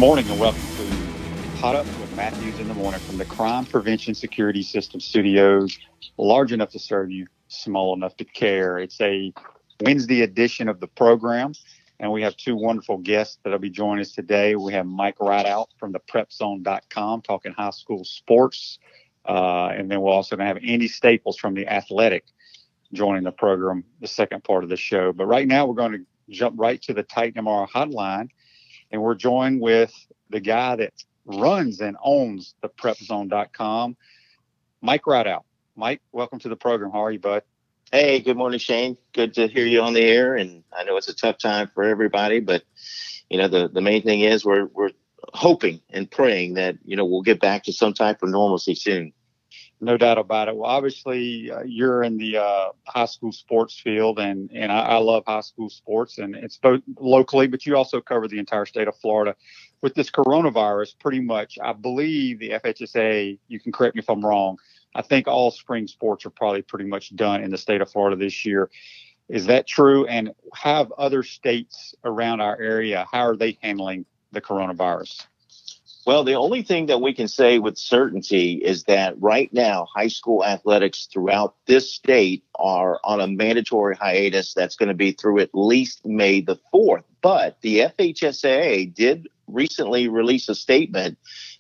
morning and welcome to Pot Up with Matthews in the morning from the Crime Prevention Security System Studios, large enough to serve you, small enough to care. It's a Wednesday edition of the program, and we have two wonderful guests that'll be joining us today. We have Mike Ridaught from the PrepZone.com talking high school sports, and then we're also going to have Andy Staples from the Athletic joining the program, the second part of the show. But right now we're going to jump right to the Titan MR hotline. And we're joined with the guy that runs and owns the PrepZone.com, Mike Ridaught. Mike, welcome to the program. How are you, bud? Hey, good morning, Shane. Good to hear you on the air. And I know it's a tough time for everybody, but the main thing is we're hoping and praying that we'll get back to some type of normalcy soon. No doubt about it. Well, obviously, you're in the high school sports field, and I love high school sports, and it's both locally, but you also cover the entire state of Florida. With this coronavirus, pretty much, I believe the FHSA, you can correct me if I'm wrong, I think all spring sports are probably pretty much done in the state of Florida this year. Is that true? And have other states around our area, how are they handling the coronavirus? Well, the only thing that we can say with certainty is that right now, high school athletics throughout this state are on a mandatory hiatus that's going to be through at least May the 4th. But the FHSAA did recently release a statement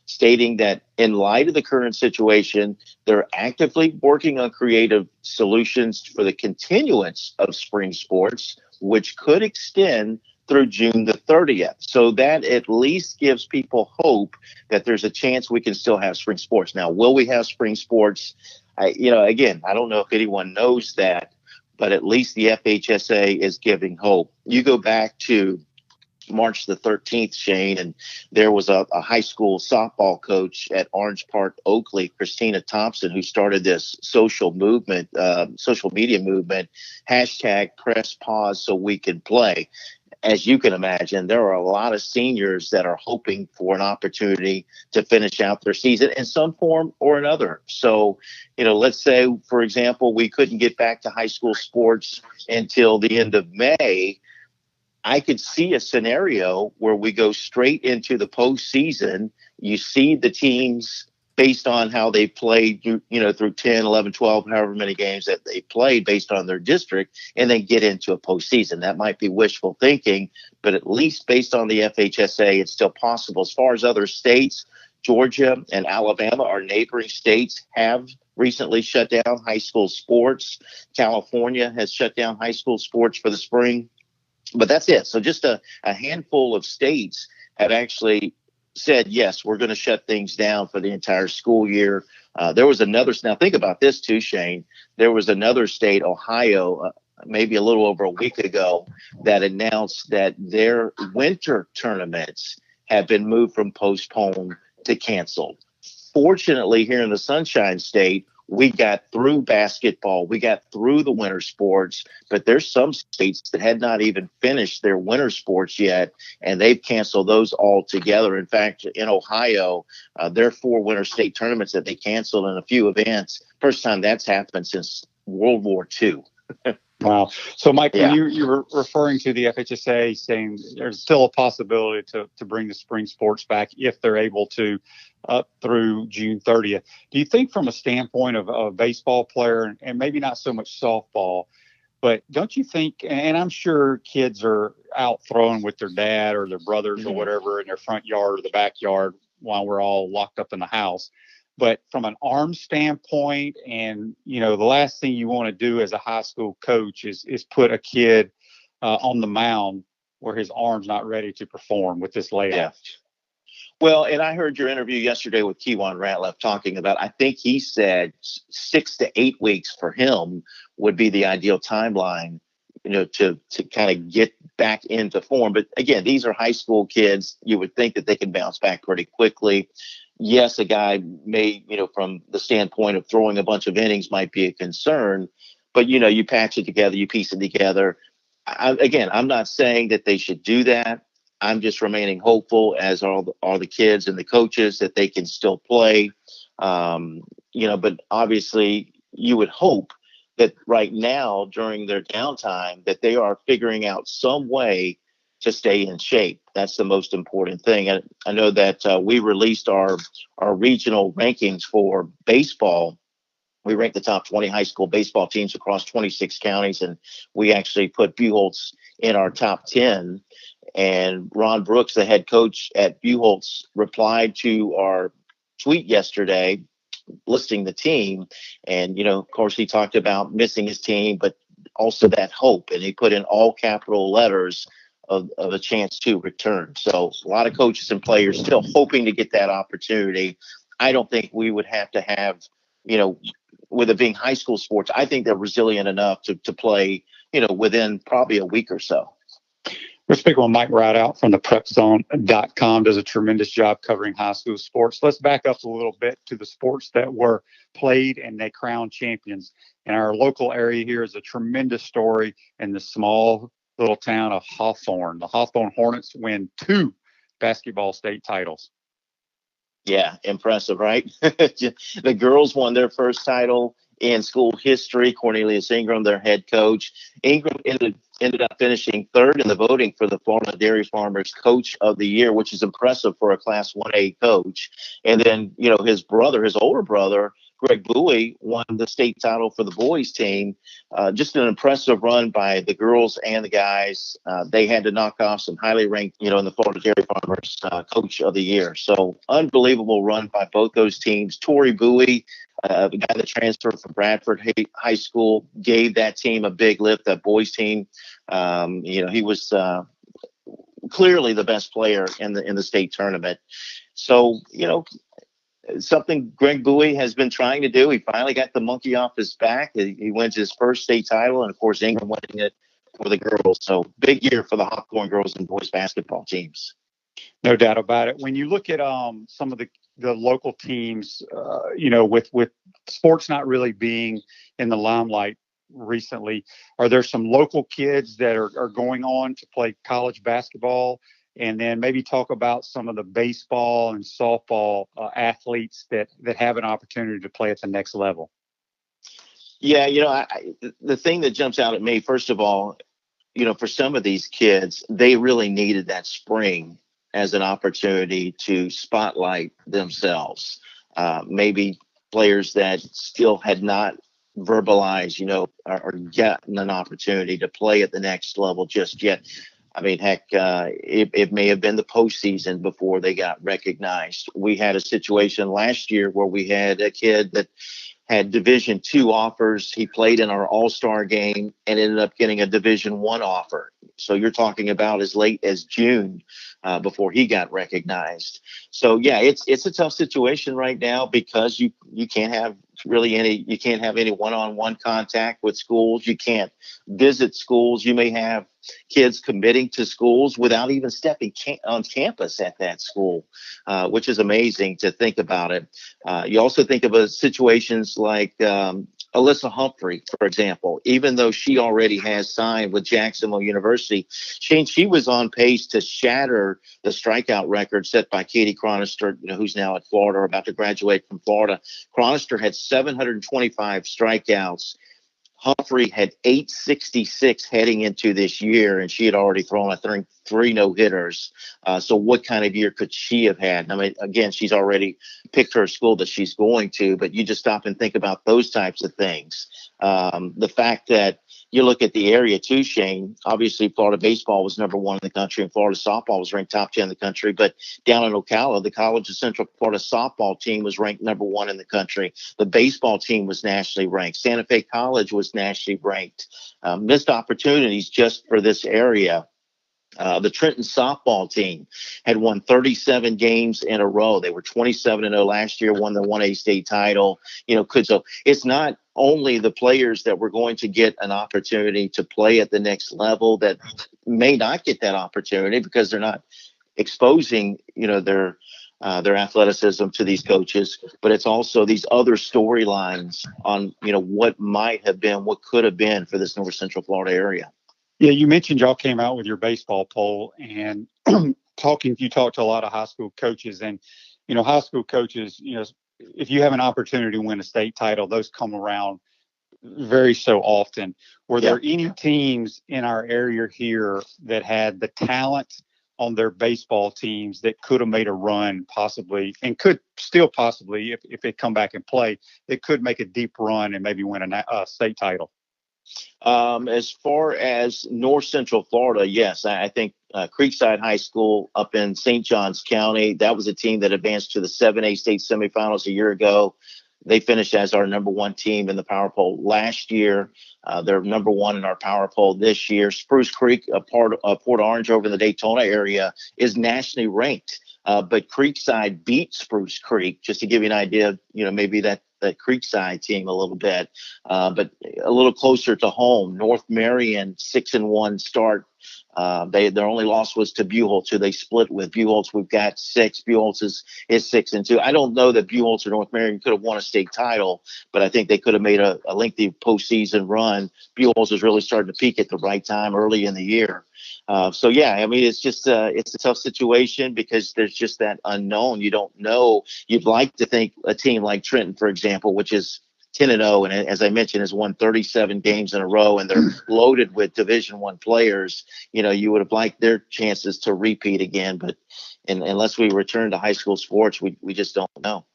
stating that in light of the current situation, they're actively working on creative solutions for the continuance of spring sports, which could extend through June the 30th. So that at least gives people hope that there's a chance we can still have spring sports. Now, will we have spring sports? Again, I don't know if anyone knows that, but at least the FHSA is giving hope. You go back to March the 13th, Shane, and there was a high school softball coach at Orange Park, Oakley, Christina Thompson, who started this social media movement, #PressPause so we can play. As you can imagine, there are a lot of seniors that are hoping for an opportunity to finish out their season in some form or another. So, let's say, for example, we couldn't get back to high school sports until the end of May. I could see a scenario where we go straight into the postseason. You see the teams based on how they played, through 10, 11, 12, however many games that they played based on their district, and then get into a postseason. That might be wishful thinking, but at least based on the FHSA, it's still possible. As far as other states, Georgia and Alabama, our neighboring states, have recently shut down high school sports. California has shut down high school sports for the spring. But that's it. So just a handful of states have actually said, yes, we're going to shut things down for the entire school year. There was another. Now, think about this, too, Shane. There was another state, Ohio, maybe a little over a week ago, that announced that their winter tournaments have been moved from postponed to canceled. Fortunately, here in the Sunshine State, we got through basketball. We got through the winter sports, but there's some states that had not even finished their winter sports yet, and they've canceled those altogether. In fact, in Ohio, there are 4 winter state tournaments that they canceled and a few events. First time that's happened since World War II. Wow. So, Mike, Yeah. when you were referring to the FHSA saying there's still a possibility to bring the spring sports back if they're able to up through June 30th, do you think from a standpoint of a baseball player, and maybe not so much softball, but don't you think, and I'm sure kids are out throwing with their dad or their brothers or whatever in their front yard or the backyard while we're all locked up in the house. But from an arm standpoint, and, the last thing you want to do as a high school coach is put a kid on the mound where his arm's not ready to perform with this layoff. Yeah. Well, and I heard your interview yesterday with Kewan Ratliff talking about, I think he said 6 to 8 weeks for him would be the ideal timeline, to kind of get back into form. But again, these are high school kids. You would think that they can bounce back pretty quickly. Yes, a guy may, from the standpoint of throwing a bunch of innings might be a concern, but, you patch it together, you piece it together. I'm not saying that they should do that. I'm just remaining hopeful, as are the kids and the coaches, that they can still play. But obviously you would hope that right now during their downtime that they are figuring out some way to stay in shape. That's the most important thing. And I know that we released our regional rankings for baseball. We ranked the top 20 high school baseball teams across 26 counties, and we actually put Buchholz in our top 10. And Ron Brooks, the head coach at Buchholz, replied to our tweet yesterday listing the team. And, of course, he talked about missing his team, but also that hope. And he put in all capital letters of a chance to return. So a lot of coaches and players still hoping to get that opportunity. I don't think we would have to have, with it being high school sports, I think they're resilient enough to play, within probably a week or so. We're speaking with Mike Ridaught from the PrepZone.com. Does a tremendous job covering high school sports. Let's back up a little bit to the sports that were played and they crowned champions. In our local area here is a tremendous story in the small little town of Hawthorne. The Hawthorne Hornets win 2 basketball state titles. Yeah, impressive, right? The girls won their first title in school history. Cornelius Ingram, their head coach. Ingram ended up finishing third in the voting for the Florida Dairy Farmers Coach of the Year, which is impressive for a Class 1A coach. And then, his older brother, Greg Bowie, won the state title for the boys team. Just an impressive run by the girls and the guys. They had to knock off some highly ranked, in the Florida Dairy Farmers Coach of the Year. So unbelievable run by both those teams. Tori Bowie, the guy that transferred from Bradford High School, gave that team a big lift, that boys team. He was clearly the best player in the state tournament. So, something Greg Bowie has been trying to do. He finally got the monkey off his back. He wins his first state title, and of course Ingram winning it for the girls. So big year for the Hawthorne girls and boys basketball teams. No doubt about it. When you look at some of the local teams, with sports not really being in the limelight recently, are there some local kids that are going on to play college basketball? And then maybe talk about some of the baseball and softball athletes that have an opportunity to play at the next level. Yeah, the thing that jumps out at me, first of all, for some of these kids, they really needed that spring as an opportunity to spotlight themselves. Maybe players that still had not verbalized, or gotten an opportunity to play at the next level just yet. I mean, heck, it may have been the postseason before they got recognized. We had a situation last year where we had a kid that had Division II offers. He played in our All-Star game and ended up getting a Division I offer. So you're talking about as late as June before he got recognized. So yeah, it's a tough situation right now because you can't have any one-on-one contact with schools. You can't visit schools. You may have kids committing to schools without even stepping on campus at that school, which is amazing to think about it. You also think of situations like Alyssa Humphrey, for example. Even though she already has signed with Jacksonville University, she was on pace to shatter the strikeout record set by Katie Chronister, who's now at Florida, or about to graduate from Florida. Chronister had 725 strikeouts. Humphrey had 866 heading into this year, and she had already thrown, I think, 3 no-hitters. So what kind of year could she have had? I mean, again, she's already picked her school that she's going to, but you just stop and think about those types of things. The fact that you look at the area too, Shane, obviously Florida baseball was number 1 in the country, and Florida softball was ranked top 10 in the country. But down in Ocala, the College of Central Florida softball team was ranked number 1 in the country. The baseball team was nationally ranked. Santa Fe College was nationally ranked. Missed opportunities just for this area. The Trenton softball team had won 37 games in a row. They were 27-0 last year, won the 1A state title. So it's not only the players that were going to get an opportunity to play at the next level that may not get that opportunity because they're not exposing, their athleticism to these coaches, but it's also these other storylines on, what might have been, what could have been for this North Central Florida area. Yeah, you mentioned y'all came out with your baseball poll, and you talked to a lot of high school coaches, and high school coaches, if you have an opportunity to win a state title, those come around very so often. Were Yeah. there any teams in our area here that had the talent on their baseball teams that could have made a run possibly, and could still possibly, if they come back and play, that could make a deep run and maybe win a state title? As far as North Central Florida, yes, I think Creekside High School up in St. Johns County, that was a team that advanced to the 7A state semifinals a year ago. They finished as our number one team in the power poll last year. They're number one in our power poll this year. Spruce Creek, a part of Port Orange over in the Daytona area, is nationally ranked. But Creekside beat Spruce Creek, just to give you an idea, maybe that Creekside team a little bit, but a little closer to home. North Marion 6-1 start. Their only loss was to Buchholz, who they split with. Buchholz, we've got 6. Buchholz is 6-2. I don't know that Buchholz or North Marion could have won a state title, but I think they could have made a lengthy postseason run. Buchholz was really starting to peak at the right time early in the year. So yeah, I mean, it's just it's a tough situation because there's just that unknown. You don't know. You'd like to think a team like Trenton, for example, which is 10-0, and as I mentioned, has won 37 games in a row, and they're loaded with Division I players. You would have liked their chances to repeat again, but unless we return to high school sports, we just don't know.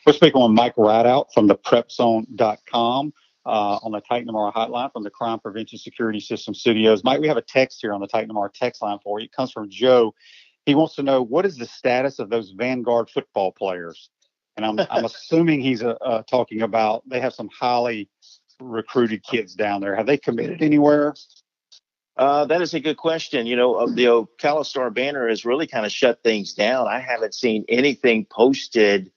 We're speaking with Mike Ridaught from the PrepZone.com on the Titan Tomorrow hotline from the Crime Prevention Security System Studios. Mike, we have a text here on the Titan Tomorrow text line for you. It comes from Joe. He wants to know, what is the status of those Vanguard football players? And I'm assuming he's talking about, they have some highly recruited kids down there. Have they committed anywhere? That is a good question. The Ocala Star Banner has really kind of shut things down. I haven't seen anything posted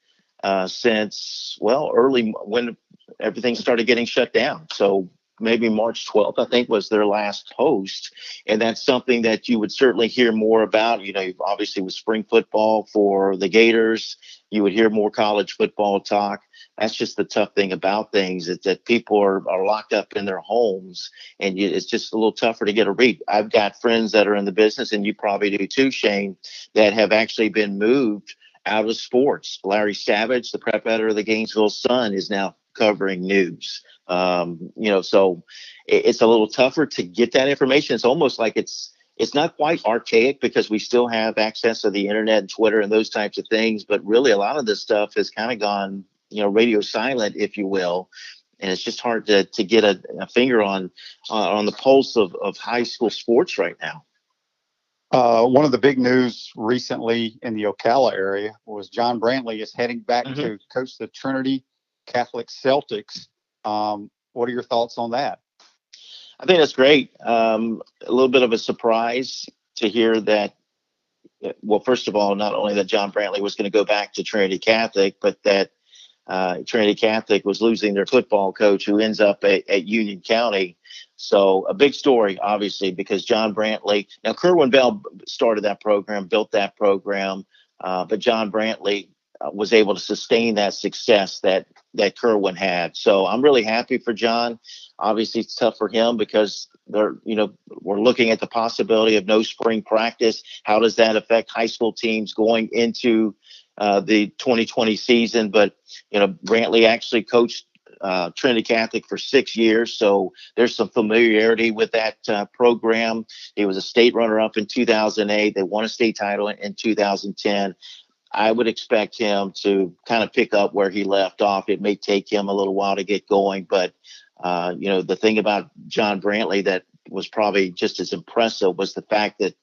since, early when everything started getting shut down. So maybe March 12th, I think, was their last post. And that's something that you would certainly hear more about. Obviously with spring football for the Gators, you would hear more college football talk. That's just the tough thing about things, is that people are locked up in their homes, and it's just a little tougher to get a read. I've got friends that are in the business, and you probably do too, Shane, that have actually been moved out of sports. Larry Savage, the prep editor of the Gainesville Sun, is now covering news. So it's a little tougher to get that information. It's almost like it's not quite archaic because we still have access to the internet and Twitter and those types of things. But really, a lot of this stuff has kind of gone, radio silent, if you will. And it's just hard to get a finger on the pulse of high school sports right now. One of the big news recently in the Ocala area was John Brantley is heading back to coach the Trinity Catholic Celtics. What are your thoughts on that? I think that's great. A little bit of a surprise to hear that. Well, first of all, not only that John Brantley was going to go back to Trinity Catholic, but that Trinity Catholic was losing their football coach, who ends up at Union County. So a big story, obviously, because John Brantley, now Kerwin Bell started that program, built that program, but John Brantley was able to sustain that success that Kerwin had. So I'm really happy for John. Obviously, it's tough for him because we're looking at the possibility of no spring practice. How does that affect high school teams going into the 2020 season? But Brantley actually coached Trinity Catholic for 6 years, so there's some familiarity with that program. He was a state runner-up in 2008. They won a state title in 2010. I would expect him to kind of pick up where he left off. It may take him a little while to get going, but the thing about John Brantley that was probably just as impressive was the fact that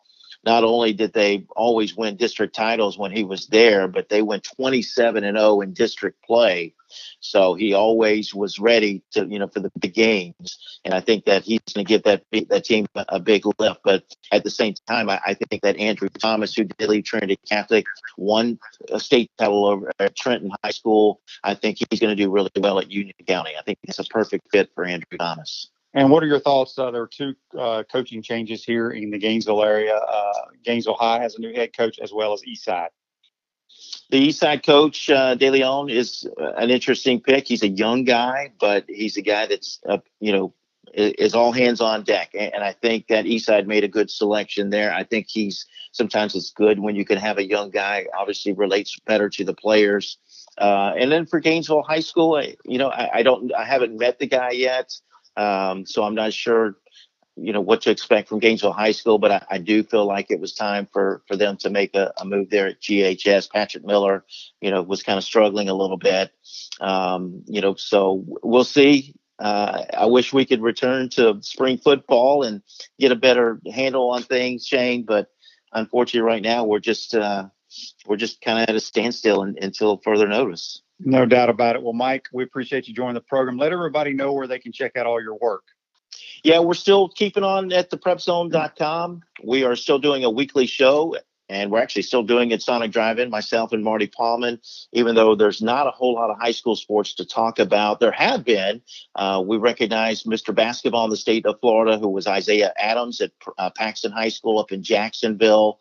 not only did they always win district titles when he was there, but they went 27-0 in district play. So he always was ready to, for the big games. And I think that he's going to give that team a big lift. But at the same time, I think that Andrew Thomas, who did leave Trinity Catholic, won a state title over at Trenton High School. I think he's going to do really well at Union County. I think it's a perfect fit for Andrew Thomas. And what are your thoughts? There are 2 coaching changes here in the Gainesville area. Gainesville High has a new head coach, as well as Eastside. The Eastside coach, De Leon, is an interesting pick. He's a young guy, but he's a guy that's, is all hands on deck. And I think that Eastside made a good selection there. I think sometimes it's good when you can have a young guy, obviously relates better to the players. And then for Gainesville High School, I haven't met the guy yet. So I'm not sure, what to expect from Gainesville High School, but I do feel like it was time for them to make a move there at GHS. Patrick Miller, was kind of struggling a little bit. So we'll see. I wish we could return to spring football and get a better handle on things, Shane, but unfortunately right now we're just kind of at a standstill until further notice. No doubt about it. Well, Mike, we appreciate you joining the program. Let everybody know where they can check out all your work. Yeah, we're still keeping on at theprepzone.com. We are still doing a weekly show, and we're actually still doing it Sonic Drive-In, myself and Marty Paulman, even though there's not a whole lot of high school sports to talk about. There have been. We recognize Mr. Basketball in the state of Florida, who was Isaiah Adams at Paxton High School up in Jacksonville.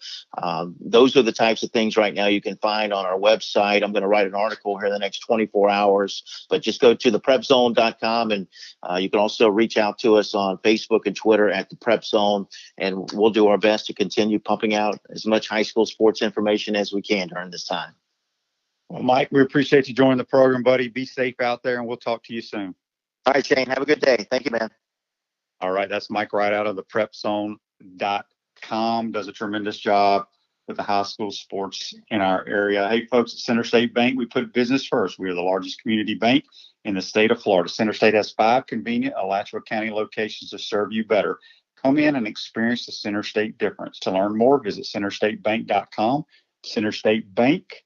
Those are the types of things right now you can find on our website. I'm going to write an article here in the next 24 hours, but just go to theprepzone.com, and you can also reach out to us on Facebook and Twitter at The Prep Zone, and we'll do our best to continue pumping out as much high school sports information as we can during this time. Well, Mike, we appreciate you joining the program, buddy. Be safe out there, and we'll talk to you soon. All right, Shane. Have a good day. Thank you, man. All right. That's Mike Ridaught of the prepzone.com. Does a tremendous job with the high school sports in our area. Hey, folks, at Center State Bank, we put business first. We are the largest community bank in the state of Florida. Center State has 5 convenient Alachua County locations to serve you better. Come in and experience the Center State difference. To learn more, visit centerstatebank.com. Center State Bank,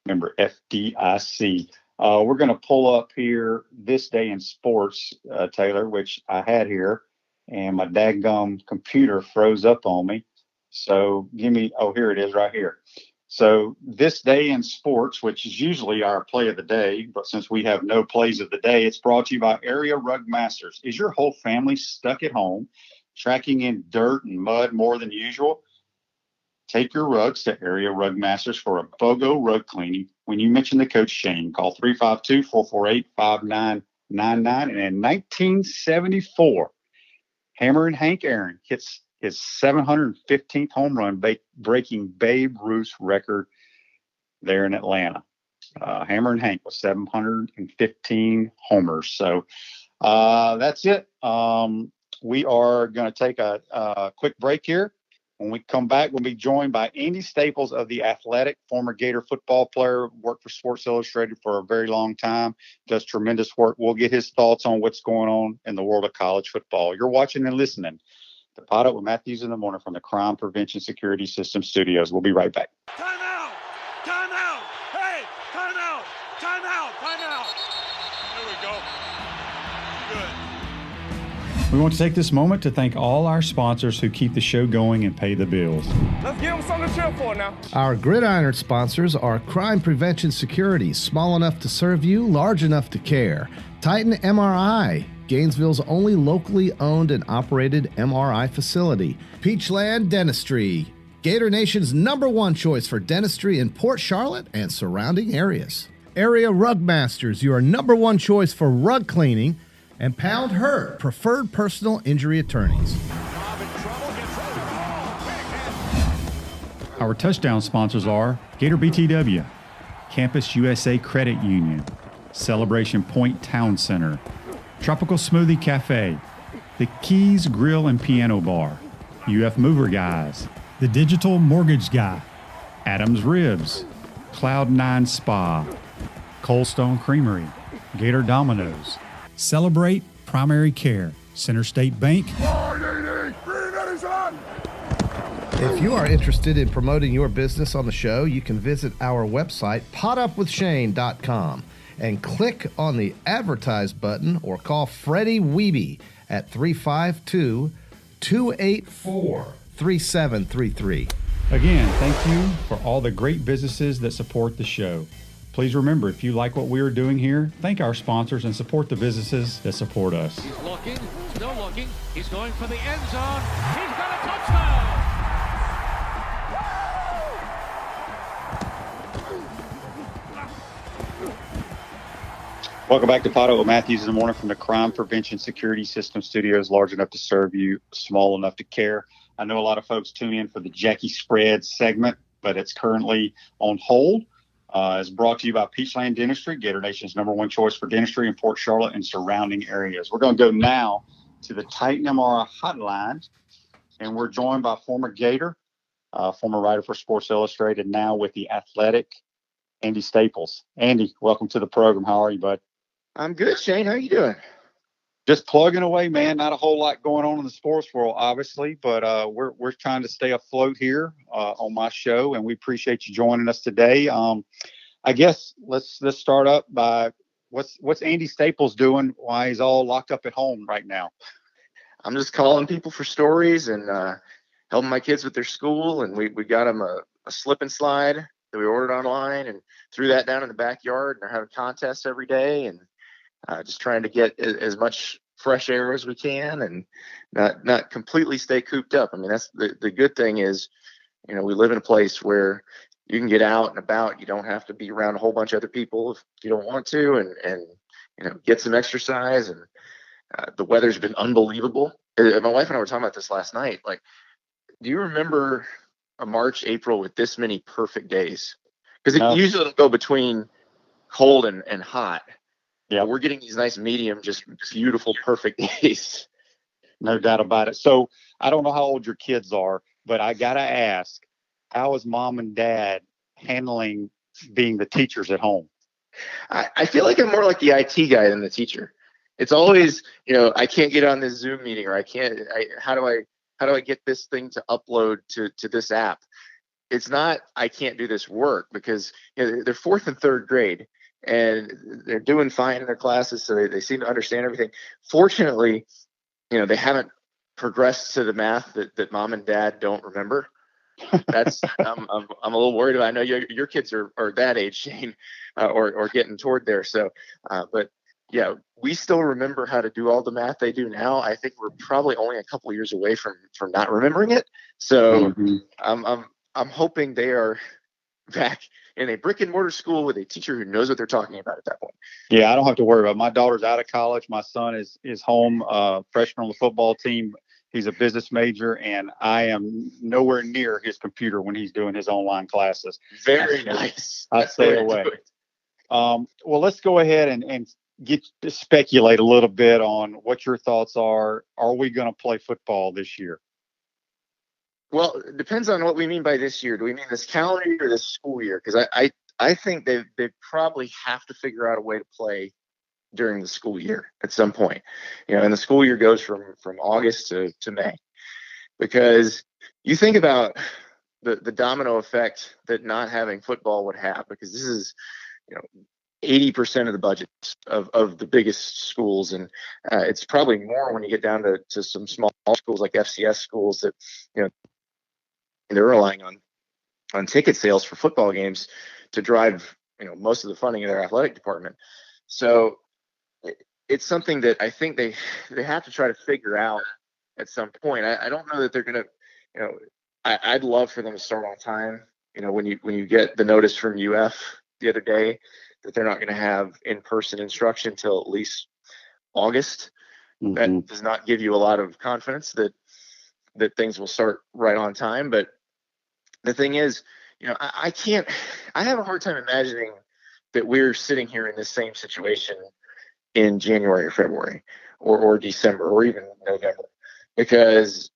member FDIC. We're going to pull up here this day in sports, Taylor, which I had here, and my daggum computer froze up on me. So here it is right here. So this day in sports, which is usually our play of the day, but since we have no plays of the day, it's brought to you by Area Rug Masters. Is your whole family stuck at home, tracking in dirt and mud more than usual? Take your rugs to Area Rug Masters for a BOGO rug cleaning. When you mention the coach Shane, call 352-448-5999. And in 1974, Hammer and Hank Aaron hits his 715th home run, breaking Babe Ruth's record there in Atlanta. Hammer and Hank with 715 homers. So that's it. We are going to take a quick break here. When we come back, we'll be joined by Andy Staples of The Athletic, former Gator football player, worked for Sports Illustrated for a very long time, does tremendous work. We'll get his thoughts on what's going on in the world of college football. You're watching and listening to Pot Up with Matthews in the Morning from the Crime Prevention Security System Studios. We'll be right back. Time out! Time out! Hey! Time out! Time out! Time out! There we go. Good. We want to take this moment to thank all our sponsors who keep the show going and pay the bills. Let's give them something to cheer for now. Our Gridiron sponsors are Crime Prevention Security, small enough to serve you, large enough to care. Titan MRI, Gainesville's only locally owned and operated MRI facility. Peachland Dentistry, Gator Nation's #1 choice for dentistry in Port Charlotte and surrounding areas. Area Rug Masters, your #1 choice for rug cleaning. And Pound Hurt, preferred personal injury attorneys. Our touchdown sponsors are Gator BTW, Campus USA Credit Union, Celebration Point Town Center, Tropical Smoothie Cafe, The Keys Grill and Piano Bar, UF Mover Guys, The Digital Mortgage Guy, Adams Ribs, Cloud9 Spa, Coldstone Creamery, Gator Dominoes, Celebrate Primary Care, Center State Bank. If you are interested in promoting your business on the show, you can visit our website, potupwithshane.com, and click on the advertise button or call Freddie Wiebe at 352-284-3733. Again, thank you for all the great businesses that support the show. Please remember, if you like what we are doing here, thank our sponsors and support the businesses that support us. He's looking, still looking. He's going for the end zone. He's got a touchdown. Welcome back to Pot Up with Matthews in the Morning from the Crime Prevention Security System Studios, large enough to serve you, small enough to care. I know a lot of folks tune in for the Jackie Spread segment, but it's currently on hold. is brought to you by Peachland Dentistry, Gator Nation's #1 choice for dentistry in Port Charlotte and surrounding areas. We're going to go now to the Titan MRI hotline, and we're joined by former Gator, former writer for Sports Illustrated, now with The Athletic, Andy Staples. Andy, welcome to the program. How are you, bud? I'm good, Shane. How are you doing? Just plugging away, man. Not a whole lot going on in the sports world, obviously, but we're trying to stay afloat here on my show, and we appreciate you joining us today. I guess let's start up by what's Andy Staples doing while he's all locked up at home right now? I'm just calling people for stories and helping my kids with their school, and we got them a slip and slide that we ordered online and threw that down in the backyard, and they're having contests every day, and just trying to get as much fresh air as we can and not completely stay cooped up. I mean, that's the good thing is, we live in a place where you can get out and about. You don't have to be around a whole bunch of other people if you don't want to, and get some exercise. And the weather's been unbelievable. My wife and I were talking about this last night. Like, do you remember a March, April with this many perfect days? Because it usually will go between cold and hot. Yeah, we're getting these nice medium, just beautiful, perfect days. No doubt about it. So I don't know how old your kids are, but I got to ask, how is mom and dad handling being the teachers at home? I feel like I'm more like the IT guy than the teacher. It's always, I can't get on this Zoom meeting, or how do I get this thing to upload to this app? It's not, I can't do this work, because they're 4th and 3rd grade. And they're doing fine in their classes, so they seem to understand everything. Fortunately, they haven't progressed to the math that mom and dad don't remember. That's I'm a little worried about. I know your kids are that age, Shane, or getting toward there. So, but yeah, we still remember how to do all the math they do now. I think we're probably only a couple of years away from not remembering it. So, I'm hoping they are back in a brick and mortar school with a teacher who knows what they're talking about at that point. Yeah, I don't have to worry about it. My daughter's out of college. My son is home, freshman on the football team. He's a business major, and I am nowhere near his computer when he's doing his online classes. Very nice. I stay away. Well, let's go ahead and get to speculate a little bit on what your thoughts are. Are we going to play football this year? Well, it depends on what we mean by this year. Do we mean this calendar year or this school year? Because I think they probably have to figure out a way to play during the school year at some point. And the school year goes from August to May. Because you think about the domino effect that not having football would have, because this is 80% of the budget of the biggest schools, and it's probably more when you get down to some small schools like FCS schools that they're relying on ticket sales for football games to drive most of the funding of their athletic department. So it's something that I think they have to try to figure out at some point. I don't know that they're going to, I'd love for them to start on time. When you get the notice from UF the other day that they're not going to have in-person instruction till at least August, that does not give you a lot of confidence that things will start right on time. But the thing is, I have a hard time imagining that we're sitting here in this same situation in January or February or December or even November, because,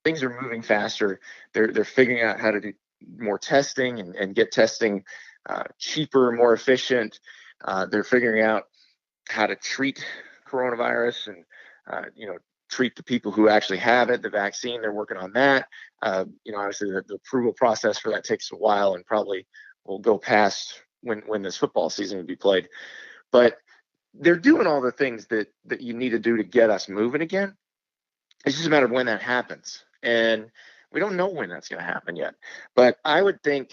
things are moving faster. They're figuring out how to do more testing and get testing cheaper, more efficient. They're figuring out how to treat coronavirus and, treat the people who actually have it, the vaccine. They're working on that. Obviously the approval process for that takes a while and probably will go past when this football season would be played. But they're doing all the things that you need to do to get us moving again. It's just a matter of when that happens. And we don't know when that's going to happen yet. But I would think,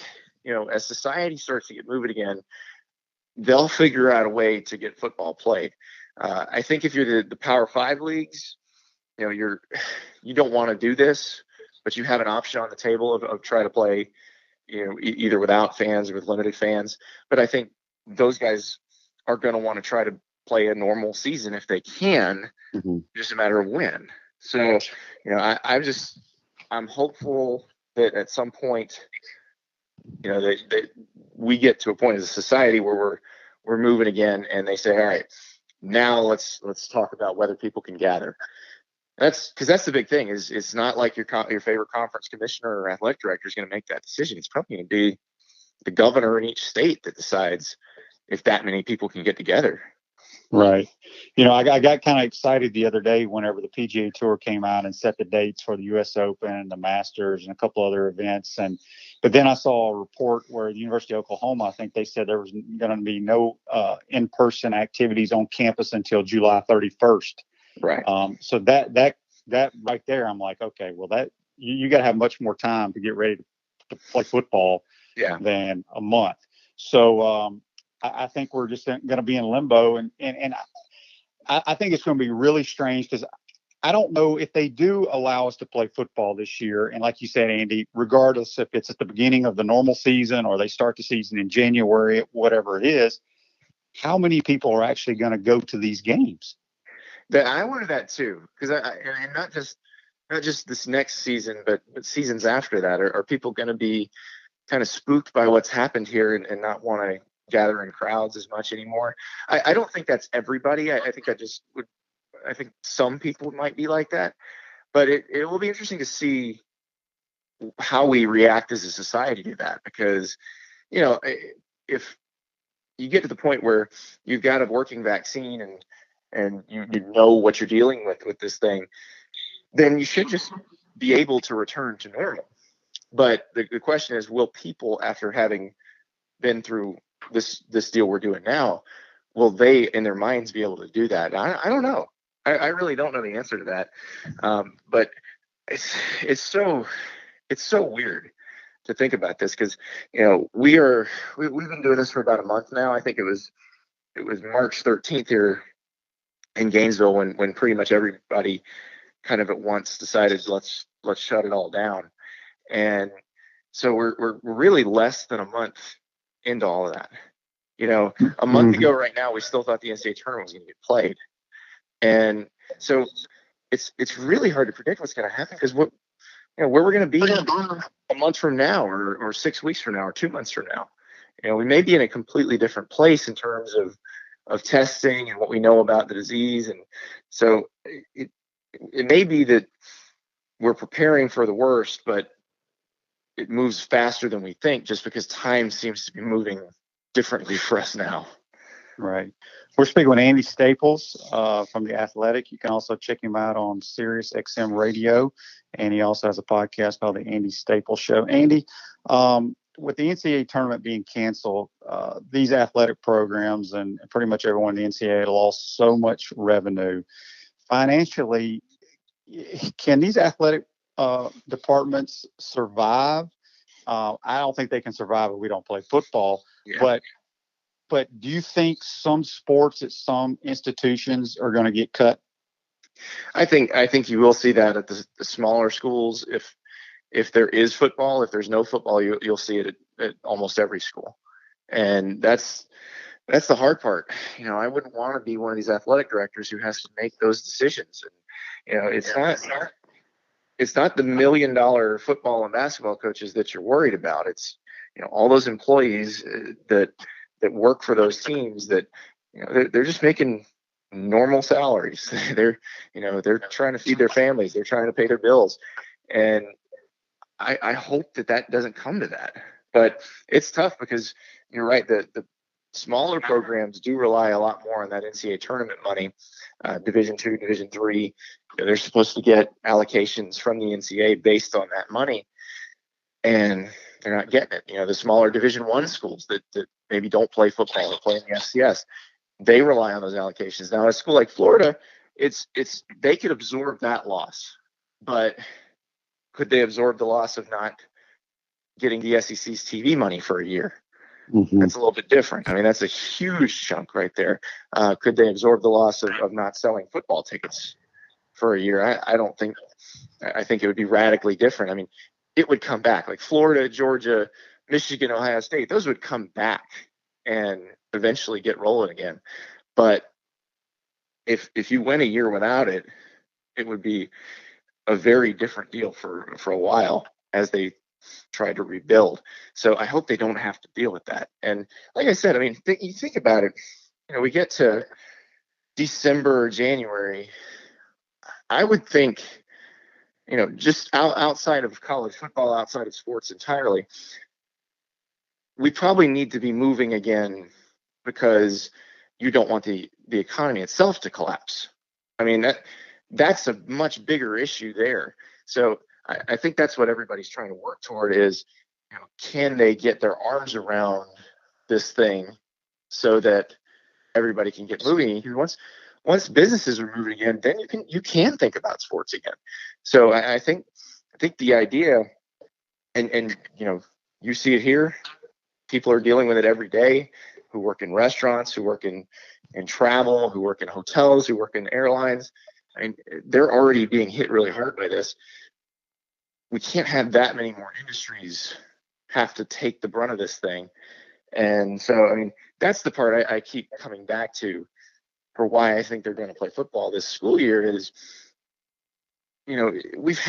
as society starts to get moving again, they'll figure out a way to get football played. I think if you're the Power 5 leagues, you don't want to do this, but you have an option on the table of try to play, either without fans or with limited fans. But I think those guys are going to want to try to play a normal season if they can, just a matter of when. So, I'm hopeful that at some point we get to a point as a society where we're moving again, and they say, all right, now let's talk about whether people can gather. That's because that's the big thing. Is it's not like your favorite conference commissioner or athletic director is going to make that decision. It's probably going to be the governor in each state that decides if that many people can get together. Right. I got kind of excited the other day whenever the PGA Tour came out and set the dates for the U.S. Open and the Masters and a couple other events. But then I saw a report where the University of Oklahoma, I think they said there was going to be no in-person activities on campus until July 31st. Right. So that right there, I'm like, okay, well, that you got to have much more time to get ready to play football than a month. So I think we're just going to be in limbo, and I think it's going to be really strange because I don't know if they do allow us to play football this year. And like you said, Andy, regardless if it's at the beginning of the normal season or they start the season in January, whatever it is, how many people are actually going to go to these games? I wonder that too, because and not just this next season, but seasons after that. Are people going to be kind of spooked by what's happened here and not want to gather in crowds as much anymore? I don't think that's everybody. I think I think some people might be like that, but it will be interesting to see how we react as a society to that, because if you get to the point where you've got a working vaccine and you know what you're dealing with this thing, then you should just be able to return to normal. But the question is, will people, after having been through this deal we're doing now, will they in their minds be able to do that? I don't know. I really don't know the answer to that. But it's so weird to think about this, because we've been doing this for about a month now. I think it was March 13th here in Gainesville when pretty much everybody kind of at once decided let's shut it all down. And so we're really less than a month into all of that. A month ago right now, we still thought the NCAA tournament was going to get played. And so it's really hard to predict what's going to happen, because where we're going to be a month from now, or 6 weeks from now, or 2 months from now. We may be in a completely different place in terms of testing and what we know about the disease. And so it may be that we're preparing for the worst, but it moves faster than we think, just because time seems to be moving differently for us now. Right. We're speaking with Andy Staples from The Athletic. You can also check him out on Sirius XM Radio, and he also has a podcast called The Andy Staples Show. Andy, with the NCAA tournament being canceled, these athletic programs and pretty much everyone in the NCAA lost so much revenue. Financially, can these athletic departments survive? I don't think they can survive if we don't play football. Yeah. But do you think some sports at some institutions are going to get cut? I think you will see that at the smaller schools. If there is football, if there's no football, you'll see it at almost every school. And that's the hard part. I wouldn't want to be one of these athletic directors who has to make those decisions. And it's not the $1 million football and basketball coaches that you're worried about. It's all those employees that work for those teams that they're just making normal salaries. They're trying to feed their families. They're trying to pay their bills. And I hope that doesn't come to that. But it's tough, because you're right. The smaller programs do rely a lot more on that NCAA tournament money. Division II, Division III, they're supposed to get allocations from the NCAA based on that money, and they're not getting it. The smaller Division I schools that maybe don't play football or play in the FCS, they rely on those allocations. Now, a school like Florida, it's they could absorb that loss, but could they absorb the loss of not getting the SEC's TV money for a year? Mm-hmm. That's a little bit different. I mean, that's a huge chunk right there. Could they absorb the loss of not selling football tickets for a year? I don't think. I think it would be radically different. I mean, it would come back, like Florida, Georgia, Michigan, Ohio State. Those would come back and eventually get rolling again. But if you went a year without it, it would be a very different deal for a while as they try to rebuild. So I hope they don't have to deal with that. And like I said, I mean, you think about it, we get to December or January, I would think, just outside of college football, outside of sports entirely, we probably need to be moving again because you don't want the economy itself to collapse. I mean, that's a much bigger issue there. So I think that's what everybody's trying to work toward is, can they get their arms around this thing so that everybody can get moving? Because once businesses are moving again, then you can think about sports again. So I think the idea, and you see it here, people are dealing with it every day, who work in restaurants, who work in travel, who work in hotels, who work in airlines. I mean, they're already being hit really hard by this. We can't have that many more industries have to take the brunt of this thing. And so, I mean, that's the part I keep coming back to for why I think they're going to play football this school year is, we've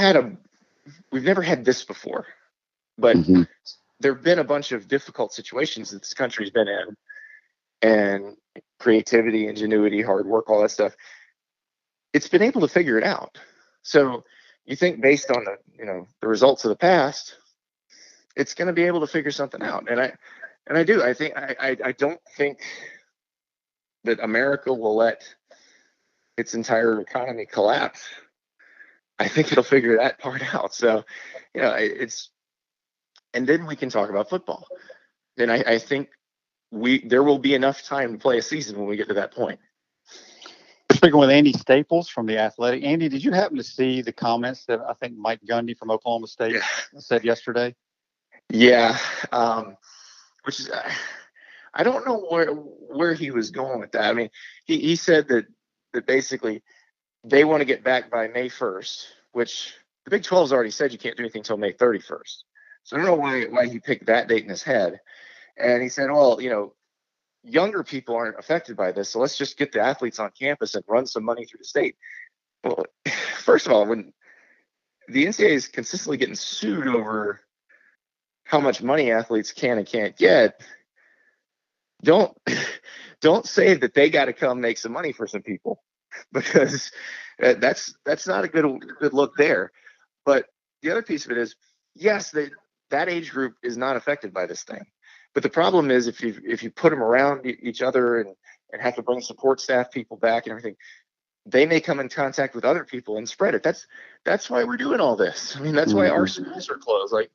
never had this before, but there have been a bunch of difficult situations that this country's been in, and creativity, ingenuity, hard work, all that stuff. It's been able to figure it out. So you think based on the results of the past, it's going to be able to figure something out. And I do. I think I don't think that America will let its entire economy collapse. I think it'll figure that part out. So, and then we can talk about football. Then I think there will be enough time to play a season when we get to that point. Speaking with Andy Staples from The Athletic. Andy, did you happen to see the comments that I think Mike Gundy from Oklahoma State said yesterday? Yeah, which is, I don't know where he was going with that. I mean, he said that basically they want to get back by May 1st, which the Big 12's already said you can't do anything until May 31st. So I don't know why he picked that date in his head. And he said, well, younger people aren't affected by this, so let's just get the athletes on campus and run some money through the state. Well, first of all, when the NCAA is consistently getting sued over how much money athletes can and can't get, don't say that they got to come make some money for some people, because that's not a good look there. But the other piece of it is, yes, that age group is not affected by this thing. But the problem is if you put them around each other and have to bring support staff people back and everything, they may come in contact with other people and spread it. That's why we're doing all this. I mean, that's why our schools are closed. Like,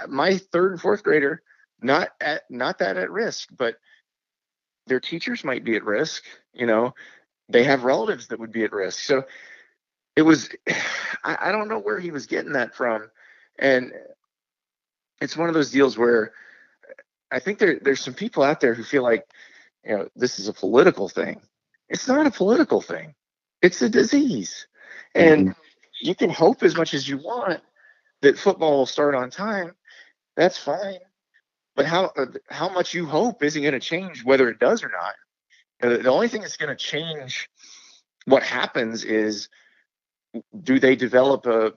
my third and fourth grader, not that at risk, but their teachers might be at risk. They have relatives that would be at risk. So it was, I don't know where he was getting that from. And it's one of those deals where I think there's some people out there who feel like, this is a political thing. It's not a political thing. It's a disease. And you can hope as much as you want that football will start on time. That's fine. But how much you hope isn't going to change whether it does or not. The only thing that's going to change what happens is, do they develop a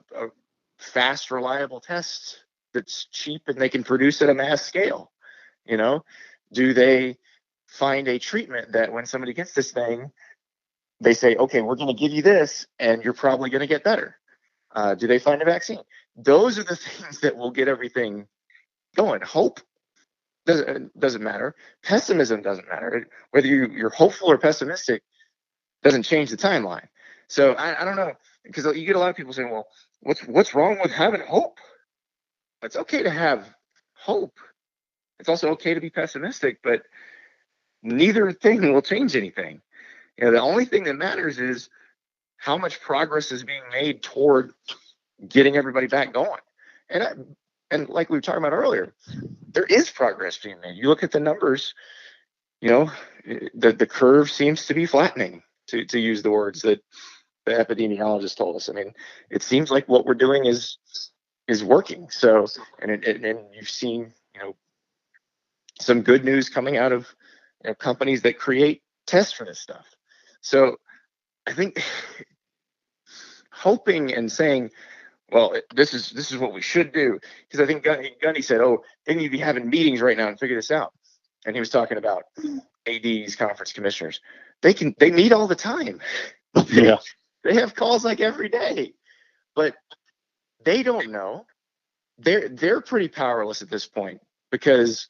fast, reliable test that's cheap and they can produce at a mass scale? Do they find a treatment that when somebody gets this thing, they say, okay, we're going to give you this and you're probably going to get better? Do they find a vaccine? Those are the things that will get everything going. Hope doesn't matter. Pessimism doesn't matter. Whether you're hopeful or pessimistic doesn't change the timeline. So I don't know, because you get a lot of people saying, well, what's wrong with having hope? It's okay to have hope. It's also okay to be pessimistic, but neither thing will change anything. The only thing that matters is how much progress is being made toward getting everybody back going. And like we were talking about earlier, there is progress being made. You look at the numbers, the curve seems to be flattening, to use the words that the epidemiologist told us. I mean, it seems like what we're doing is working. So, and you've seen, some good news coming out of companies that create tests for this stuff. So I think hoping and saying, well, this is what we should do. Because I think Gundy said, oh, they need to be having meetings right now and figure this out. And he was talking about ADs, conference commissioners. They meet all the time. Yeah. They have calls like every day, but they don't know. They're pretty powerless at this point because,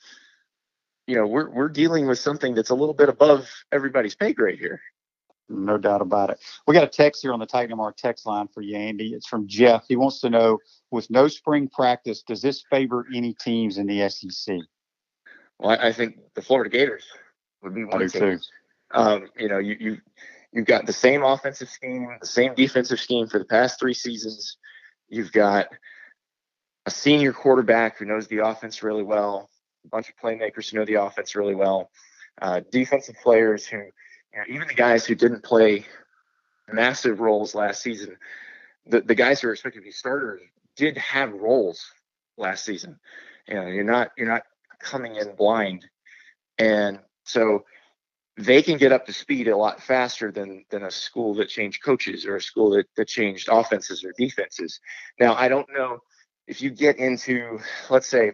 we're dealing with something that's a little bit above everybody's pay grade here. No doubt about it. We got a text here on the Titan MR text line for you, Andy. It's from Jeff. He wants to know, with no spring practice, does this favor any teams in the SEC? Well, I think the Florida Gators would be one team. You've got the same offensive scheme, the same defensive scheme for the past 3 seasons. You've got a senior quarterback who knows the offense really well, a bunch of playmakers who know the offense really well, defensive players who, even the guys who didn't play massive roles last season, the guys who are expected to be starters did have roles last season. You're not coming in blind, and so they can get up to speed a lot faster than a school that changed coaches or a school that changed offenses or defenses. Now, I don't know if you get into, let's say,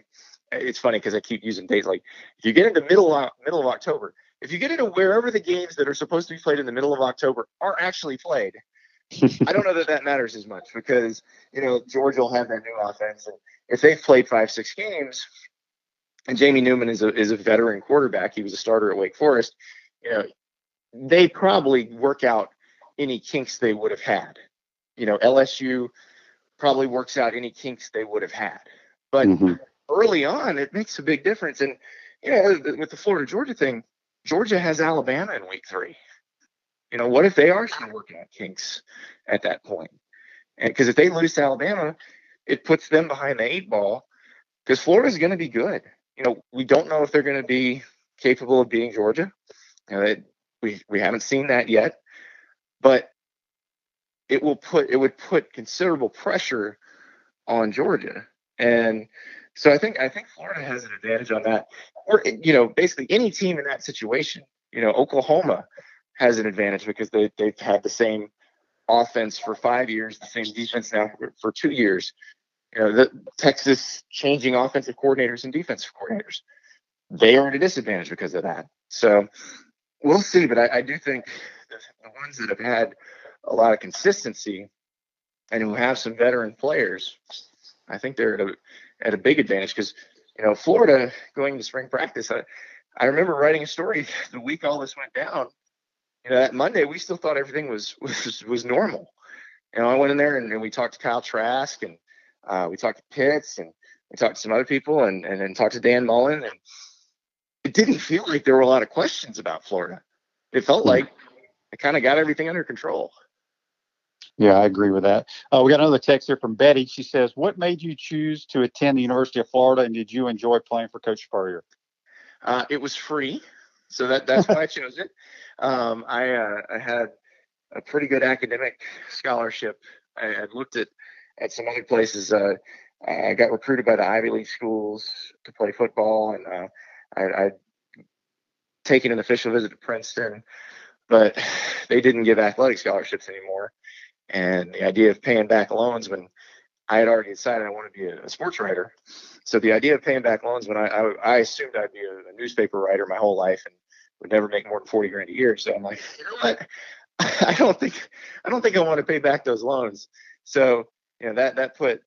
it's funny because I keep using dates, like if you get into middle of October, if you get into wherever the games that are supposed to be played in the middle of October are actually played, I don't know that matters as much because, Georgia will have that new offense. And if they've played 5-6 games, and Jamie Newman is a veteran quarterback, he was a starter at Wake Forest, they probably work out any kinks they would have had. LSU probably works out any kinks they would have had. But early on, it makes a big difference. And, with the Florida-Georgia thing, Georgia has Alabama in week 3. What if they are still working out kinks at that point? And because if they lose to Alabama, it puts them behind the 8 ball because Florida's going to be good. We don't know if they're going to be capable of beating Georgia. We haven't seen that yet, but it would put considerable pressure on Georgia. And so I think Florida has an advantage on that. Or, basically any team in that situation, Oklahoma has an advantage because they've had the same offense for 5 years, the same defense now for 2 years. The Texas changing offensive coordinators and defensive coordinators. They are at a disadvantage because of that. So we'll see, but I do think the ones that have had a lot of consistency and who have some veteran players, I think they're at a big advantage because, Florida going to spring practice, I remember writing a story the week all this went down. That Monday we still thought everything was normal. I went in there and we talked to Kyle Trask and we talked to Pitts and we talked to some other people and then talked to Dan Mullen, and it didn't feel like there were a lot of questions about Florida. It felt like they kind of got everything under control. Yeah, I agree with that. We got another text here from Betty. She says, what made you choose to attend the University of Florida, and did you enjoy playing for Coach Spurrier? It was free, so that's why I chose it. I had a pretty good academic scholarship. I had looked at some other places. I got recruited by the Ivy League schools to play football, and I'd taken an official visit to Princeton, but they didn't give athletic scholarships anymore. And the idea of paying back loans when I had already decided I wanted to be a sports writer. So the idea of paying back loans when I assumed I'd be a newspaper writer my whole life and would never make more than $40,000 a year. So I'm like, you know what? I don't think I want to pay back those loans. So, that put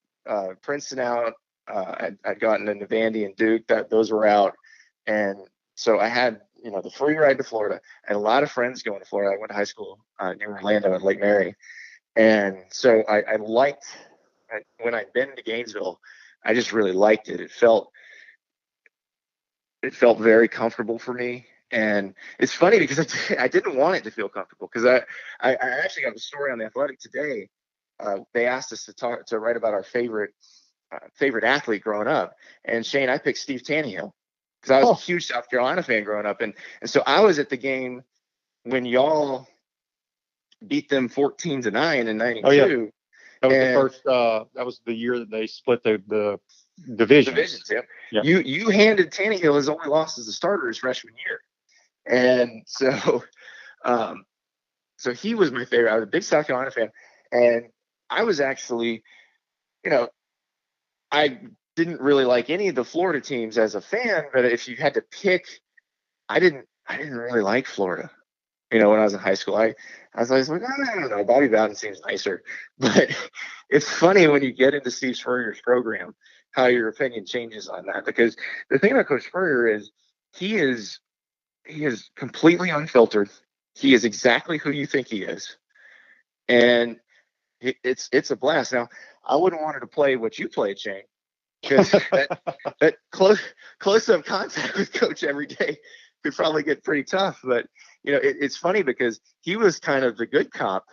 Princeton out. I'd gotten into Vandy and Duke, those were out. And so I had, the free ride to Florida. I had a lot of friends going to Florida. I went to high school near Orlando at Lake Mary. And so I liked, when I'd been to Gainesville, I just really liked it. It felt very comfortable for me. And it's funny because I didn't want it to feel comfortable because I actually got a story on The Athletic today. They asked us to write about our favorite athlete growing up. And Shane, I picked Steve Tannehill because I was a huge South Carolina fan growing up. And so I was at the game when y'all beat them 14-9 in 92. Oh, yeah. That was the first. That was the year that they split the divisions. Yeah. You handed Tannehill his only loss as a starter his freshman year, and so he was my favorite. I was a big South Carolina fan, and I was actually you know, I didn't really like any of the Florida teams as a fan, but if you had to pick, I didn't really like Florida. When I was in high school, I was always like, I don't know, Bobby Bowden seems nicer. But it's funny when you get into Steve Spurrier's program, how your opinion changes on that. Because the thing about Coach Spurrier is he is completely unfiltered. He is exactly who you think he is, and it's a blast. Now, I wouldn't want her to play what you played, Shane, because that close up contact with Coach every day could probably get pretty tough. But it's funny because he was kind of the good cop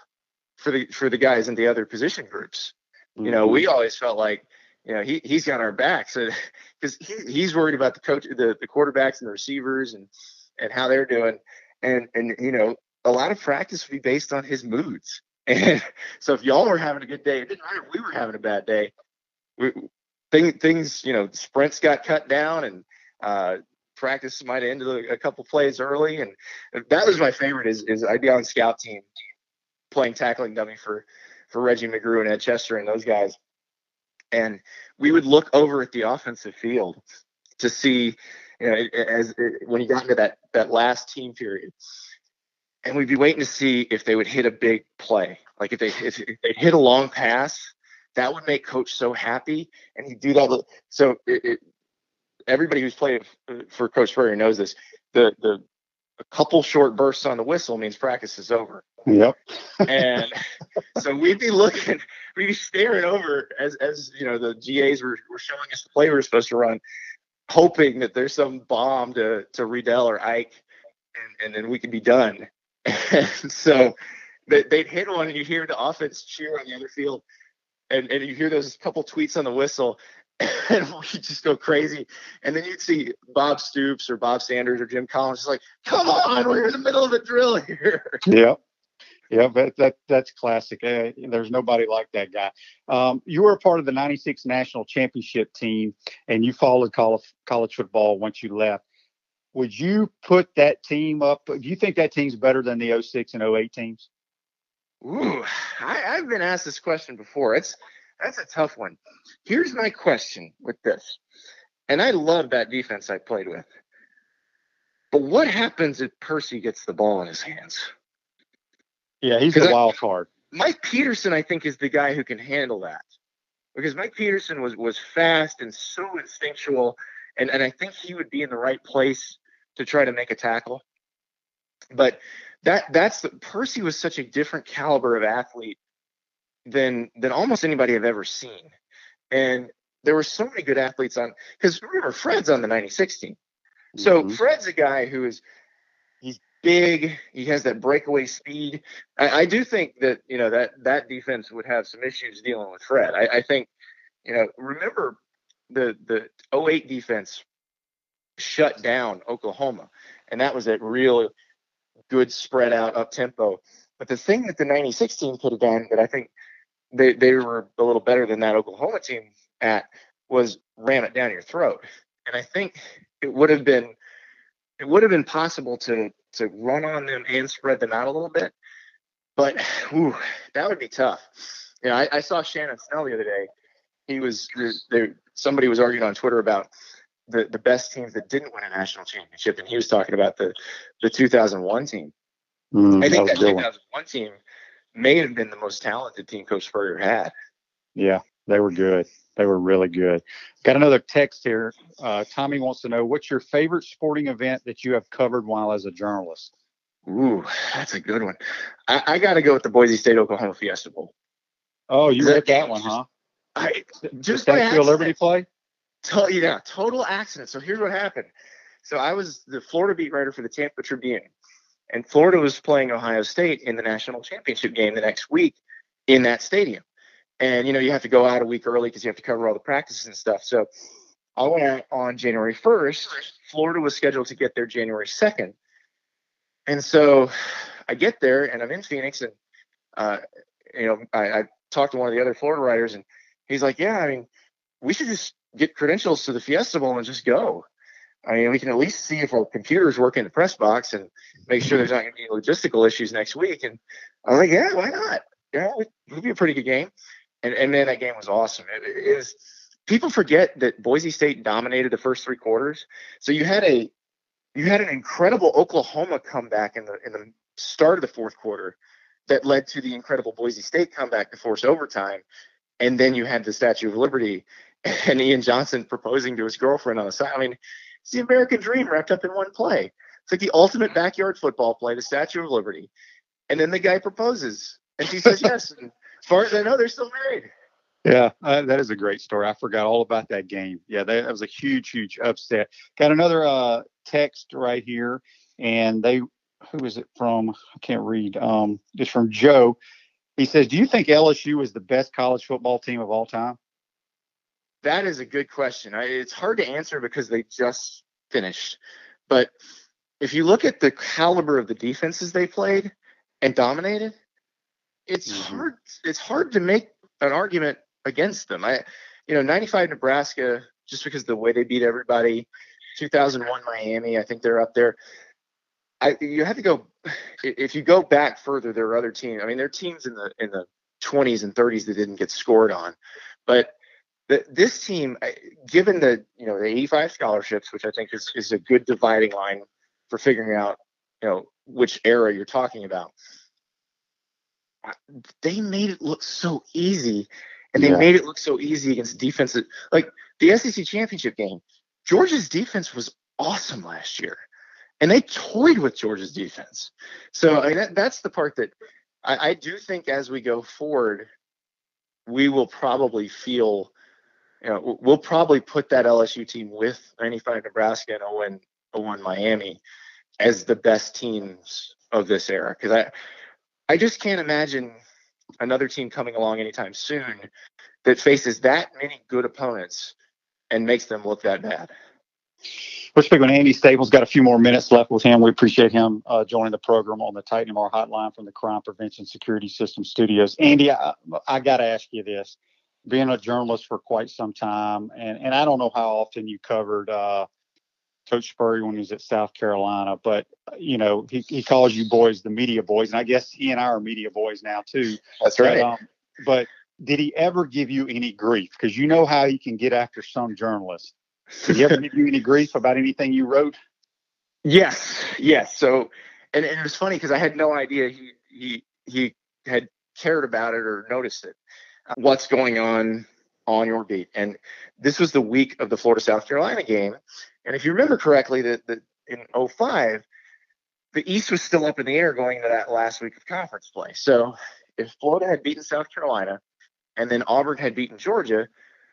for the guys in the other position groups. Mm-hmm. We always felt like he's got our back, so because he's worried about the quarterbacks and the receivers and how they're doing, and a lot of practice would be based on his moods. And so if y'all were having a good day, it didn't matter if we were having a bad day. Things, sprints got cut down, and practice might have ended a couple plays early. And that was my favorite is I'd be on scout team playing tackling dummy for Reggie McGrew and Ed Chester and those guys. And we would look over at the offensive field to see, when you got into that last team period, and we'd be waiting to see if they would hit a big play. Like if they hit a long pass, that would make Coach so happy, and he'd do that. So everybody who's played for Coach Spurrier knows this. A couple short bursts on the whistle means practice is over. Yep. And so we'd be staring over as the GAs were showing us the play we were supposed to run, hoping that there's some bomb to Ridaught or Ike, and then we could be done. And so they'd hit one, and you hear the offense cheer on the other field, and you hear those couple tweets on the whistle, and we just go crazy. And then you'd see Bob Stoops or Bob Sanders or Jim Collins just like, come on, we're in the middle of a drill here. Yeah, but that's classic. There's nobody like that guy. You were a part of the '96 national championship team, and you followed college football once you left. Would you put that team up? Do you think that team's better than the 06 and 08 teams? Ooh, I've been asked this question before. That's a tough one. Here's my question with this. And I love that defense I played with. But what happens if Percy gets the ball in his hands? Yeah, he's the wild card. Mike Peterson, I think, is the guy who can handle that. Because Mike Peterson was fast and so instinctual. And I think he would be in the right place to try to make a tackle. But Percy was such a different caliber of athlete than almost anybody I've ever seen. And there were so many good athletes on, because remember, Fred's on the 96 team. So Fred's a guy he's big. He has that breakaway speed. I do think that, that defense would have some issues dealing with Fred. I think, remember the 08 defense shut down Oklahoma, and that was a real good spread out up tempo. But the thing that the 96 team could have done that I think they were a little better than that Oklahoma team at was ram it down your throat. And I think it would have been possible to run on them and spread them out a little bit. But that would be tough. I saw Shannon Snell the other day. Somebody was arguing on Twitter about the best teams that didn't win a national championship, and he was talking about the 2001 team. I think that 2001 team may have been the most talented team Coach Spurrier had. Yeah, they were good. They were really good. Got another text here. Tommy wants to know, what's your favorite sporting event that you have covered while as a journalist? Ooh, that's a good one. I got to go with the Boise State Oklahoma Fiesta Bowl. Oh, you read that one, huh? Just by accident. Liberty play? Total accident. So here's what happened. So I was the Florida beat writer for the Tampa Tribune, and Florida was playing Ohio State in the national championship game the next week in that stadium. And, you have to go out a week early because you have to cover all the practices and stuff. So I went out on January 1st. Florida was scheduled to get there January 2nd. And so I get there, and I'm in Phoenix, and, I talked to one of the other Florida writers, and he's like, yeah, I mean, we should just get credentials to the Fiesta Bowl and just go. I mean, we can at least see if our computers work in the press box and make sure there's not going to be any logistical issues next week. And I was like, yeah, why not? Yeah, it would be a pretty good game. And man, that game was awesome. It was. People forget that Boise State dominated the first three quarters. So you had an incredible Oklahoma comeback in the start of the fourth quarter that led to the incredible Boise State comeback to force overtime. And then you had the Statue of Liberty and Ian Johnson proposing to his girlfriend on the side. I mean, it's the American dream wrapped up in one play. It's like the ultimate backyard football play, the Statue of Liberty. And then the guy proposes, and she says yes. And as far as I know, they're still married. Yeah, that is a great story. I forgot all about that game. Yeah, that was a huge, huge upset. Got another text right here, and who is it from? I can't read. It's from Joe. He says, "Do you think LSU is the best college football team of all time?" That is a good question. It's hard to answer because they just finished. But if you look at the caliber of the defenses they played and dominated, it's hard. It's hard to make an argument against them. 95 Nebraska, just because of the way they beat everybody. 2001 Miami, I think they're up there. You have to go. If you go back further, there are other teams. I mean, there are teams in the 20s and 30s that didn't get scored on, but this team, given the 85 scholarships, which I think is a good dividing line for figuring out which era you're talking about, they made it look so easy, and they made it look so easy against defenses like the SEC championship game. Georgia's defense was awesome last year, and they toyed with Georgia's defense. So I mean, that's the part that I do think as we go forward, we will probably feel. We'll probably put that LSU team with 95 Nebraska and 01 Miami as the best teams of this era. Because I just can't imagine another team coming along anytime soon that faces that many good opponents and makes them look that bad. We're speaking with Andy Staples. Got a few more minutes left with him. We appreciate him joining the program on the Titan MR hotline from the Crime Prevention Security System Studios. Andy, I got to ask you this. Being a journalist for quite some time, and I don't know how often you covered Coach Spurrier when he was at South Carolina, but he calls you boys the media boys, and I guess he and I are media boys now too. That's right. But did he ever give you any grief? Because you know how he can get after some journalists. Did he ever give you any grief about anything you wrote? Yes. So, and it was funny because I had no idea he had cared about it or noticed it. What's going on your beat? And this was the week of the Florida South Carolina game. And if you remember correctly, that in 2005, the East was still up in the air going into that last week of conference play. So if Florida had beaten South Carolina and then Auburn had beaten Georgia,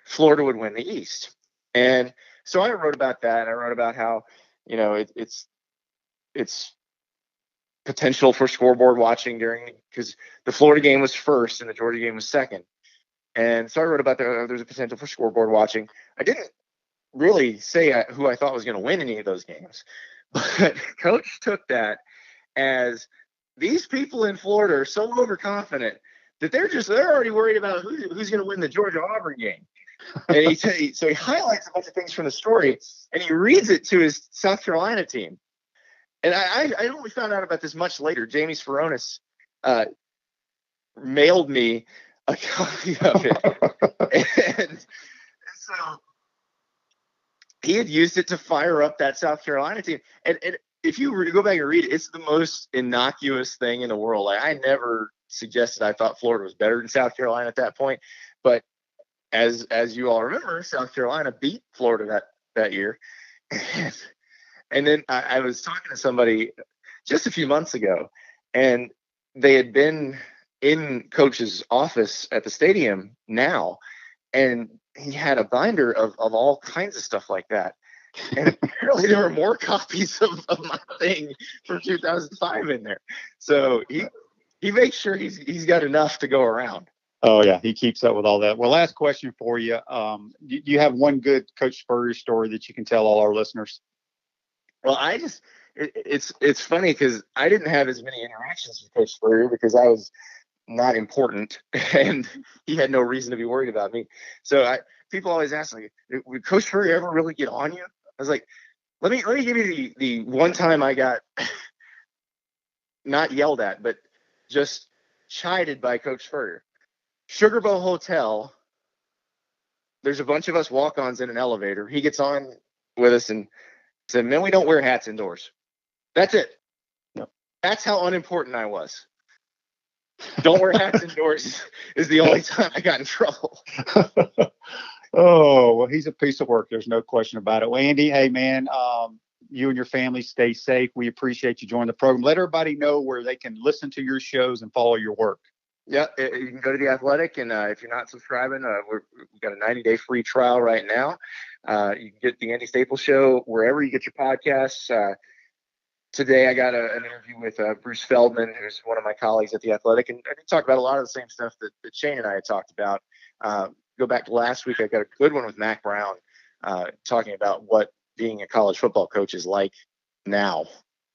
Florida would win the East. And so I wrote about that. I wrote about how, it's potential for scoreboard watching because the Florida game was first and the Georgia game was second. And so I wrote about there's a potential for scoreboard watching. I didn't really say who I thought was going to win any of those games, but Coach took that as these people in Florida are so overconfident that they're already worried about who's going to win the Georgia Auburn game. And so he highlights a bunch of things from the story and he reads it to his South Carolina team. And I only found out about this much later. Jamie Sporonis mailed me a copy of it. And so he had used it to fire up that South Carolina team. And if you were to go back and read it, it's the most innocuous thing in the world. Like, I never suggested I thought Florida was better than South Carolina at that point. But as you all remember, South Carolina beat Florida that year. And then I was talking to somebody just a few months ago, and they had been in Coach's office at the stadium now, and he had a binder of all kinds of stuff like that. And apparently there were more copies of my thing from 2005 in there. So he makes sure he's got enough to go around. Oh, yeah, he keeps up with all that. Well, last question for you. Do you have one good Coach Spurrier story that you can tell all our listeners? Well, it's funny because I didn't have as many interactions with Coach Spurrier because I was not important and he had no reason to be worried about me. So people always ask, like, would Coach Spurrier ever really get on you? I was like, let me give you the one time I got not yelled at, but just chided by Coach Spurrier. Sugar Bowl Hotel. There's a bunch of us walk-ons in an elevator. He gets on with us and said, "Man, we don't wear hats indoors." That's it. Yep. That's how unimportant I was. Don't wear hats indoors is the only time I got in trouble. Oh, well, he's a piece of work. There's no question about it. Well, Andy, hey, man, you and your family stay safe. We appreciate you joining the program. Let everybody know where they can listen to your shows and follow your work. Yeah, you can go to The Athletic, and if you're not subscribing, we've got a 90-day free trial right now. You can get the Andy Staples Show wherever you get your podcasts. Today I got an interview with Bruce Feldman, who's one of my colleagues at The Athletic, and I talked about a lot of the same stuff that Shane and I had talked about. Go back to last week, I got a good one with Mac Brown talking about what being a college football coach is like now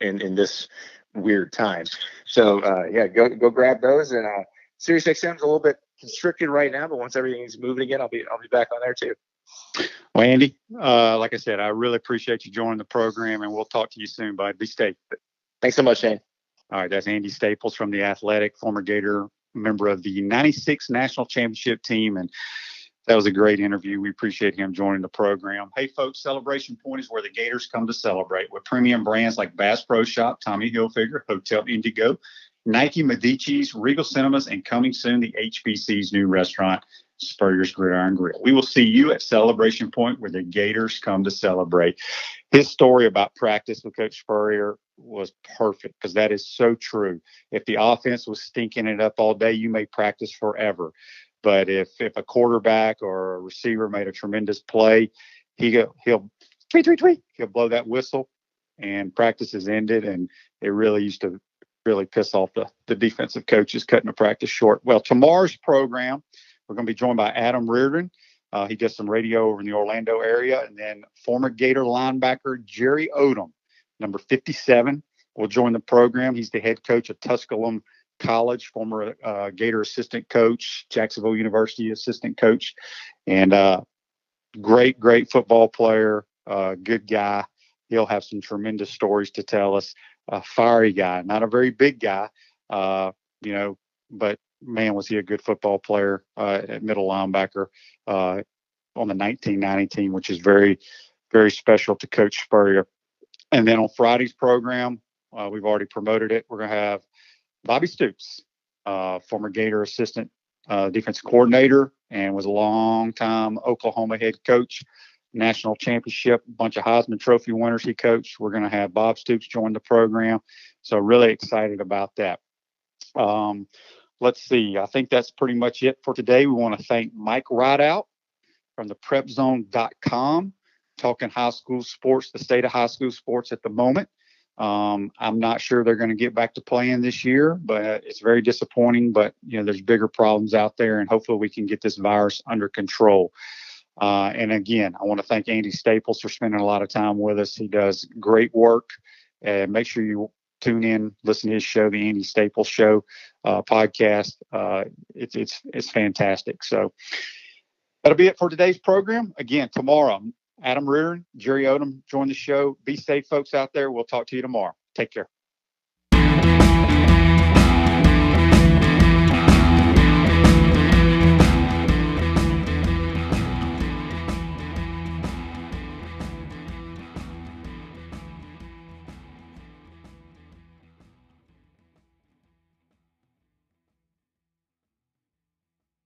in this weird time. So, go grab those. And SiriusXM is a little bit constricted right now, but once everything's moving again, I'll be back on there too. Well, Andy, like I said, I really appreciate you joining the program, and we'll talk to you soon, bud. Be safe. Thanks so much, Shane. All right, that's Andy Staples from The Athletic, former Gator, member of the 96 National Championship team, and that was a great interview. We appreciate him joining the program. Hey, folks, Celebration Point is where the Gators come to celebrate with premium brands like Bass Pro Shop, Tommy Hilfiger, Hotel Indigo, Nike, Medici's, Regal Cinemas, and coming soon, the HBC's new restaurant, Spurrier's Gridiron Grill. We will see you at Celebration Point where the Gators come to celebrate. His story about practice with Coach Spurrier was perfect because that is so true. If the offense was stinking it up all day, you may practice forever. But if a quarterback or a receiver made a tremendous play, he'll tweet. He'll blow that whistle, and practice is ended. And it really used to really piss off the defensive coaches cutting the practice short. Well, tomorrow's program, we're going to be joined by Adam Reardon. He does some radio over in the Orlando area, and then former Gator linebacker Jerry Odom, number 57, will join the program. He's the head coach of Tusculum College, former Gator assistant coach, Jacksonville University assistant coach, and great football player, good guy. He'll have some tremendous stories to tell us. A fiery guy, not a very big guy, but man, was he a good football player at middle linebacker on the 1990 team, which is very, very special to Coach Spurrier. And then on Friday's program, we've already promoted it. We're going to have Bobby Stoops, former Gator assistant defensive coordinator, and was a long-time Oklahoma head coach, national championship, a bunch of Heisman Trophy winners he coached. We're going to have Bob Stoops join the program. So really excited about that. Let's see. I think that's pretty much it for today. We want to thank Mike Ridaught from the prepzone.com, talking high school sports, the state of high school sports at the moment. I'm not sure they're going to get back to playing this year, but it's very disappointing. But, there's bigger problems out there, and hopefully we can get this virus under control. And again, I want to thank Andy Staples for spending a lot of time with us. He does great work. And make sure you tune in, listen to his show, the Andy Staples Show podcast. It's fantastic. So that'll be it for today's program. Again, tomorrow, Adam Reardon, Jerry Odom join the show. Be safe, folks out there. We'll talk to you tomorrow. Take care.